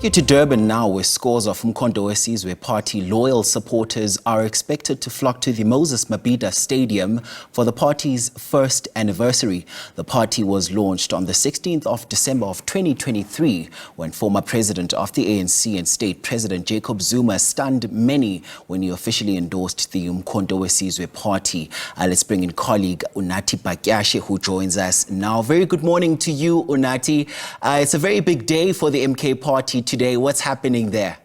To Durban now, where scores of uMkhonto weSizwe party loyal supporters are expected to flock to the Mabhida Stadium for the party's first anniversary. The party was launched on the 16th of December of 2023 when former president of the ANC and state president Jacob Zuma stunned many when he officially endorsed the uMkhonto weSizwe party. Let's bring in colleague Unathi Batyashe, who joins us now. Very good morning to you, Unathi. It's a very big day for the MK party today. What's happening there?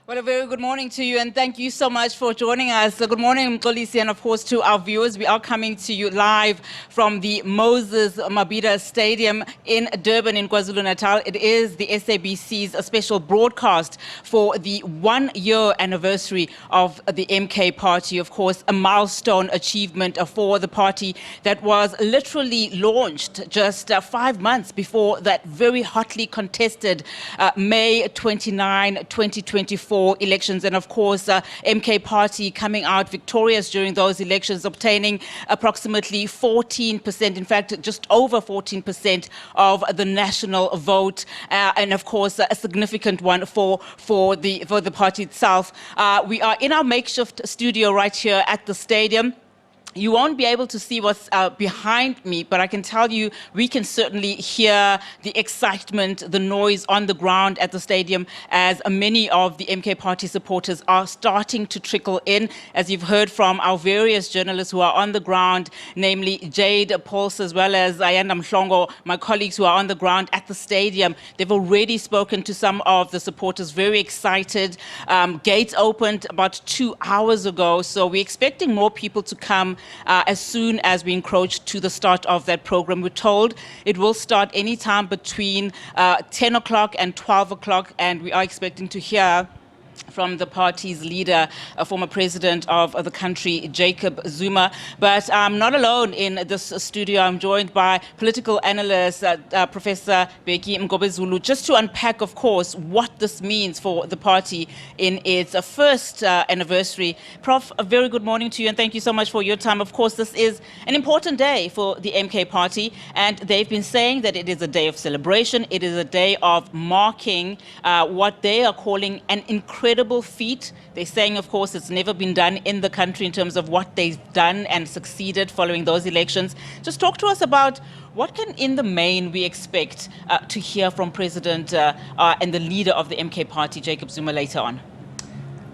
Well, a very good morning to you, and thank you so much for joining us. Good morning, Mgomezulu, and of course to our viewers. We are coming to you live from the Mabhida Stadium in Durban in KwaZulu-Natal. It is the SABC's special broadcast for the 1-year anniversary of the MK party. Of course, a milestone achievement for the party that was literally launched just 5 months before that very hotly contested May 29, 2024 elections. And of course, MK party coming out victorious during those elections, obtaining approximately 14%, in fact, just over 14% of the national vote. And of course, a significant one for the party itself. We are in our makeshift studio right here at the stadium. You won't be able to see what's behind me, but I can tell you we can certainly hear the excitement, the noise on the ground at the stadium as many of the MK party supporters are starting to trickle in. As you've heard from our various journalists who are on the ground, namely Jade Pulse as well as Ayanda Mhlongo, my colleagues who are on the ground at the stadium. They've already spoken to some of the supporters, very excited. Gates opened about 2 hours ago, so we're expecting more people to come as soon as we encroach to the start of that program. We're told it will start anytime between 10 o'clock and 12 o'clock, and we are expecting to hear from the party's leader, former president of the country, Jacob Zuma. But I'm not alone in this studio. I'm joined by political analyst, Professor Prof Mgomezulu, just to unpack, of course, what this means for the party in its first anniversary. Prof, a very good morning to you, and thank you so much for your time. Of course, this is an important day for the MK party, and they've been saying that it is a day of celebration. It is a day of marking what they are calling an incredible feat. They're saying, of course, it's never been done in the country in terms of what they've done and succeeded following those elections. Just talk to us about what can, in the main, we expect to hear from President and the leader of the MK party, Jacob Zuma, later on.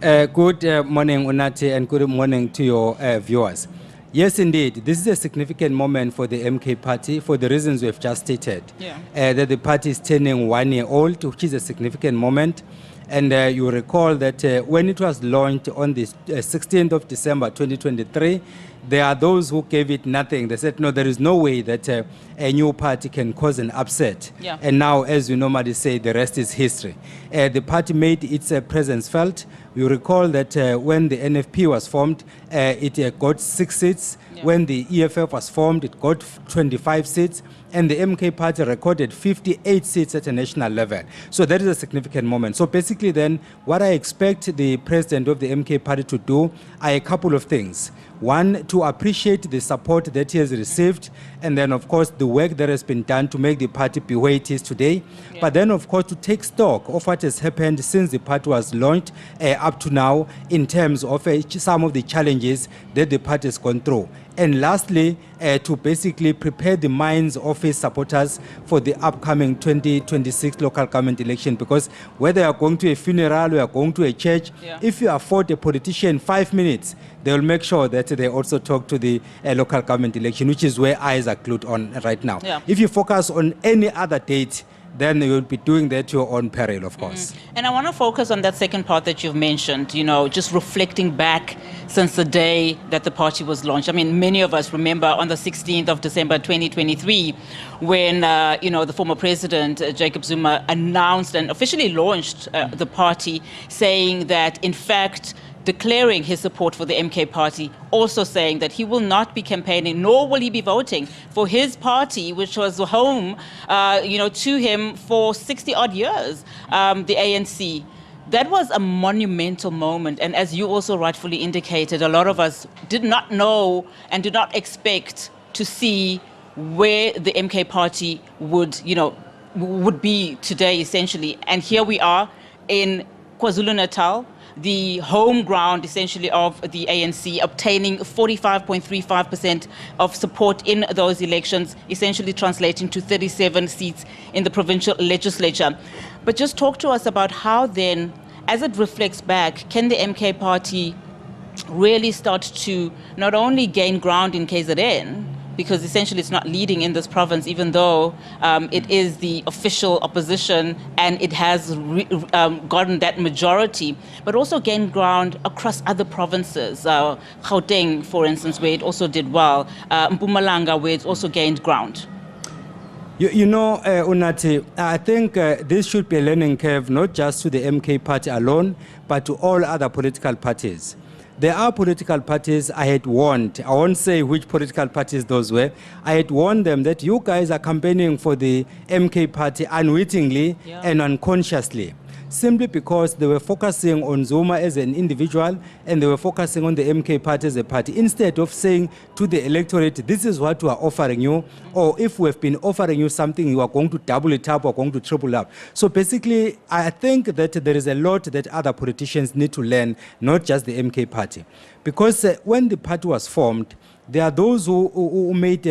Good morning, Unathi, and good morning to your viewers. Yes, indeed, this is a significant moment for the MK party for the reasons we've just stated. Yeah. That the party is turning 1 year old, which is a significant moment. And you recall that when it was launched on the 16th of December 2023, there are those who gave it nothing. They said, no, there is no way that a new party can cause an upset. Yeah. And now, as we normally say, the rest is history. The party made its presence felt. You recall that when the NFP was formed, it got 6 seats. Yeah. When the EFF was formed, it got 25 seats. And the MK party recorded 58 seats at a national level. So that is a significant moment. So basically then, what I expect the president of the MK party to do are a couple of things. One, to appreciate the support that he has received, and then of course the work that has been done to make the party be where it is today. Yeah. But then of course to take stock of what has happened since the party was launched up to now in terms of some of the challenges that the party has gone through. And lastly, to basically prepare the minds of his supporters for the upcoming 2026 local government election. Because whether you are going to a funeral or you are going to a church, yeah, if you afford a politician 5 minutes, they will make sure that they also talk to the local government election, which is where eyes are glued on right now. Yeah. If you focus on any other date, then you will be doing that to your own peril, of course. And I want to focus on that second part that you've mentioned, you know, just reflecting back since the day that the party was launched. I mean, many of us remember on the 16th of December 2023 when, you know, the former president, Jacob Zuma, announced and officially launched the party, saying that, in fact, declaring his support for the MK party, also saying that he will not be campaigning, nor will he be voting for his party, which was home, to him for 60-odd years, the ANC. That was a monumental moment, and as you also rightfully indicated, a lot of us did not know and did not expect to see where the MK party would be today, essentially. And here we are in KwaZulu-Natal, the home ground, essentially, of the ANC, obtaining 45.35% of support in those elections, essentially translating to 37 seats in the provincial legislature. But just talk to us about how then, as it reflects back, can the MK party really start to not only gain ground in KZN, because essentially it's not leading in this province, even though it is the official opposition and it has gotten that majority, but also gain ground across other provinces. Gauteng, for instance, where it also did well. Mpumalanga, where it also gained ground. You know, Unathi, I think this should be a learning curve, not just to the MK party alone, but to all other political parties. There are political parties I had warned, I won't say which political parties those were, I had warned them that you guys are campaigning for the MK party unwittingly and unconsciously, simply because they were focusing on Zuma as an individual and they were focusing on the MK party as a party, instead of saying to the electorate, this is what we are offering you, or if we have been offering you something, you are going to double it up or going to triple up. So basically, I think that there is a lot that other politicians need to learn, not just the MK party. Because when the party was formed, there are those who made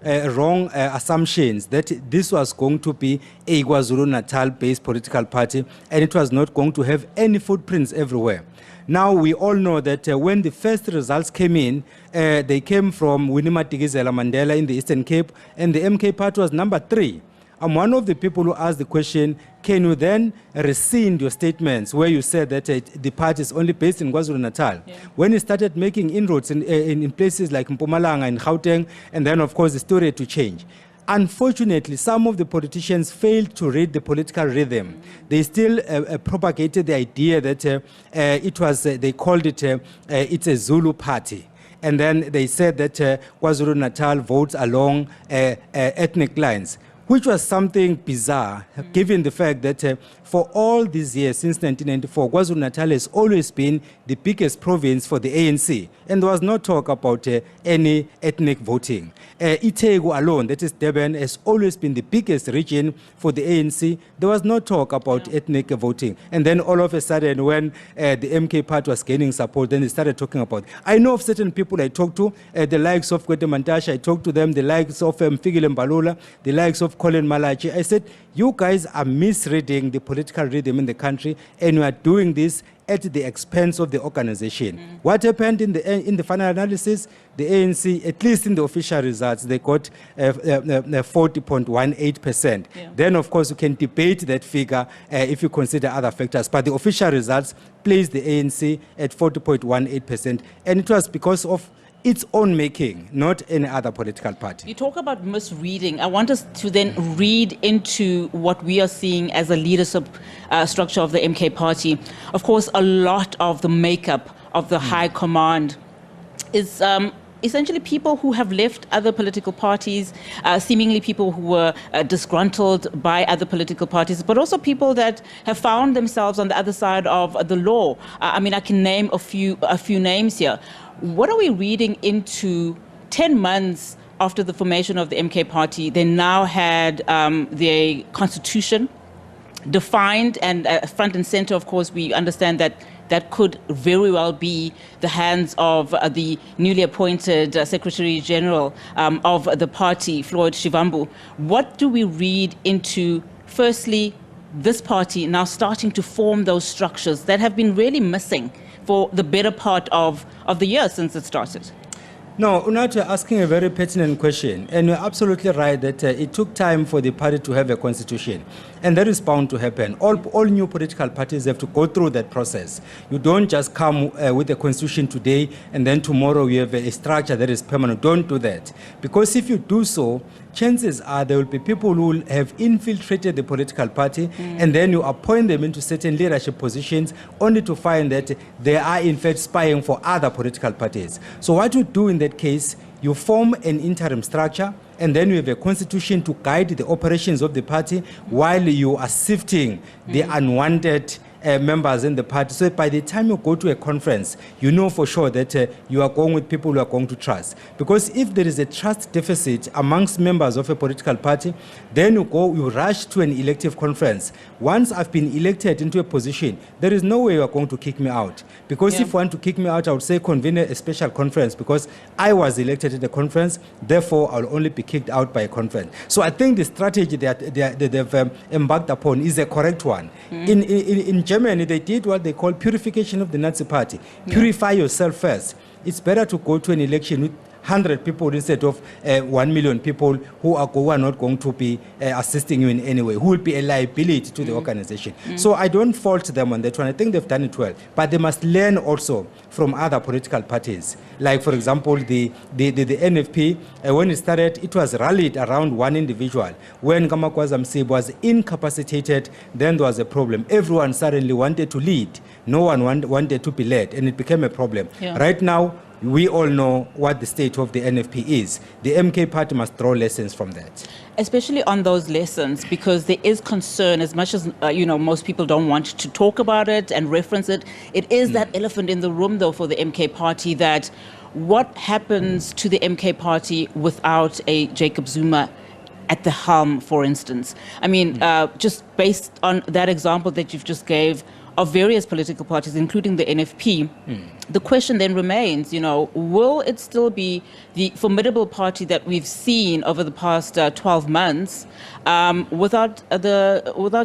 wrong assumptions that this was going to be a KwaZulu-Natal-based political party and it was not going to have any footprints everywhere. Now we all know that when the first results came in, they came from Winnie Madikizela Mandela in the Eastern Cape, and the MK party was number 3. I'm one of the people who asked the question, can you then rescind your statements where you said that the party is only based in KwaZulu-Natal? Yeah. When you started making inroads in places like Mpumalanga and Gauteng, and then of course the story had to change. Unfortunately, some of the politicians failed to read the political rhythm. They still propagated the idea that it was, they called it, it's a Zulu party. And then they said that KwaZulu-Natal votes along ethnic lines, which was something bizarre, given the fact that for all these years, since 1994, KwaZulu-Natal has always been the biggest province for the ANC, and there was no talk about any ethnic voting. Itegu alone, that is Durban, has always been the biggest region for the ANC. There was no talk about ethnic voting. And then all of a sudden, when the MK party was gaining support, then they started talking about it. I know of certain people I talked to, the likes of Kwete Mantashe, I talked to them, the likes of Mfikile Mbalula, the likes of Colin Malachi. I said, you guys are misreading the political rhythm in the country, and you are doing this at the expense of the organization. What happened in the final analysis? The ANC, at least in the official results, they got 40.18%. Then, of course, you can debate that figure if you consider other factors. But the official results placed the ANC at 40.18%, and it was because of its own making, not any other political party. You talk about misreading. I want us to then read into what we are seeing as a leadership structure of the MK party. Of course, a lot of the makeup of the high command is essentially people who have left other political parties, seemingly people who were disgruntled by other political parties, but also people that have found themselves on the other side of the law. I mean, I can name a few names here. What are we reading into 10 months after the formation of the MK party? They now had their constitution defined, and front and center, of course, we understand that that could very well be the hands of the newly appointed Secretary General of the party, Floyd Shivambu. What do we read into, firstly, this party now starting to form those structures that have been really missing for the better part of the year since it started? No, Unathi, you're asking a very pertinent question, and you're absolutely right that it took time for the party to have a constitution, and that is bound to happen. All new political parties have to go through that process. You don't just come with a constitution today and then tomorrow you have a structure that is permanent. Don't do that, because if you do so, chances are there will be people who will have infiltrated the political party, and then you appoint them into certain leadership positions only to find that they are in fact spying for other political parties. So what you do in that case, you form an interim structure, and then you have a constitution to guide the operations of the party while you are sifting the unwanted members in the party. So by the time you go to a conference, you know for sure that you are going with people who are going to trust. Because if there is a trust deficit amongst members of a political party, then you rush to an elective conference. Once I've been elected into a position, there is no way you are going to kick me out. Because if you want to kick me out, I would say convene a special conference because I was elected at a conference, therefore I'll only be kicked out by a conference. So I think the strategy that they've embarked upon is a correct one. In Germany, they did what they call purification of the Nazi party. Purify yourself first. It's better to go to an election with 100 people instead of 1 million people who are not going to be assisting you in any way, who will be a liability to the organization. So I don't fault them on that one. I think they've done it well. But they must learn also from other political parties. Like, for example, the NFP, when it started, it was rallied around one individual. When Kamakwaza Msib was incapacitated, then there was a problem. Everyone suddenly wanted to lead. No one wanted to be led, and it became a problem. Right now, we all know what the state of the NFP is. The MK party must draw lessons from that. Especially on those lessons, because there is concern, as much as most people don't want to talk about it and reference it. It is that elephant in the room, though, for the MK party, that what happens to the MK party without a Jacob Zuma at the helm, for instance? I mean, just based on that example that you've just gave of various political parties, including the NFP, the question then remains, will it still be the formidable party that we've seen over the past 12 months without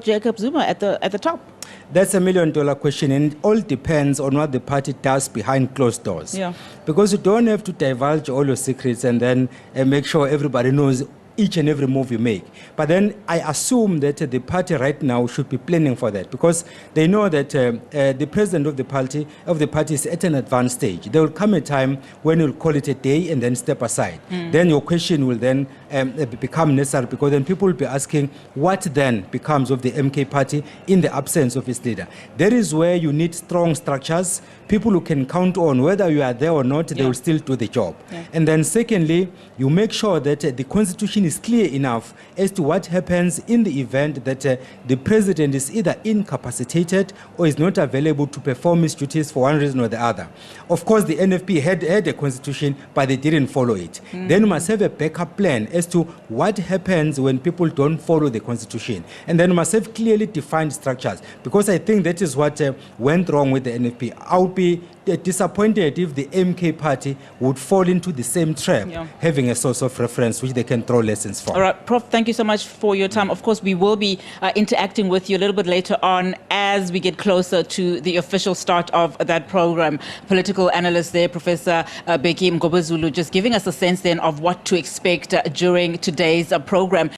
Jacob Zuma at the top? That's $1 million question, and it all depends on what the party does behind closed doors. Because you don't have to divulge all your secrets and then make sure everybody knows each and every move you make. But then I assume that the party right now should be planning for that, because they know that the president of the party is at an advanced stage. There will come a time when you'll call it a day and then step aside. Then your question will then become necessary, because then people will be asking what then becomes of the MK party in the absence of its leader. That is where you need strong structures, people who can count on whether you are there or not, they will still do the job. And then secondly, you make sure that the constitution is clear enough as to what happens in the event that the president is either incapacitated or is not available to perform his duties for one reason or the other. Of course, the NFP had a constitution, but they didn't follow it. Then you must have a backup plan as to what happens when people don't follow the constitution. And then you must have clearly defined structures, because I think that is what went wrong with the NFP. I would be disappointed if the MK party would fall into the same trap, having a source of reference which they can draw lessons from. All right, Prof, thank you so much for your time. Of course, we will be interacting with you a little bit later on as we get closer to the official start of that program. Political analyst there, Professor Prof Mgomezulu, just giving us a sense then of what to expect during today's program.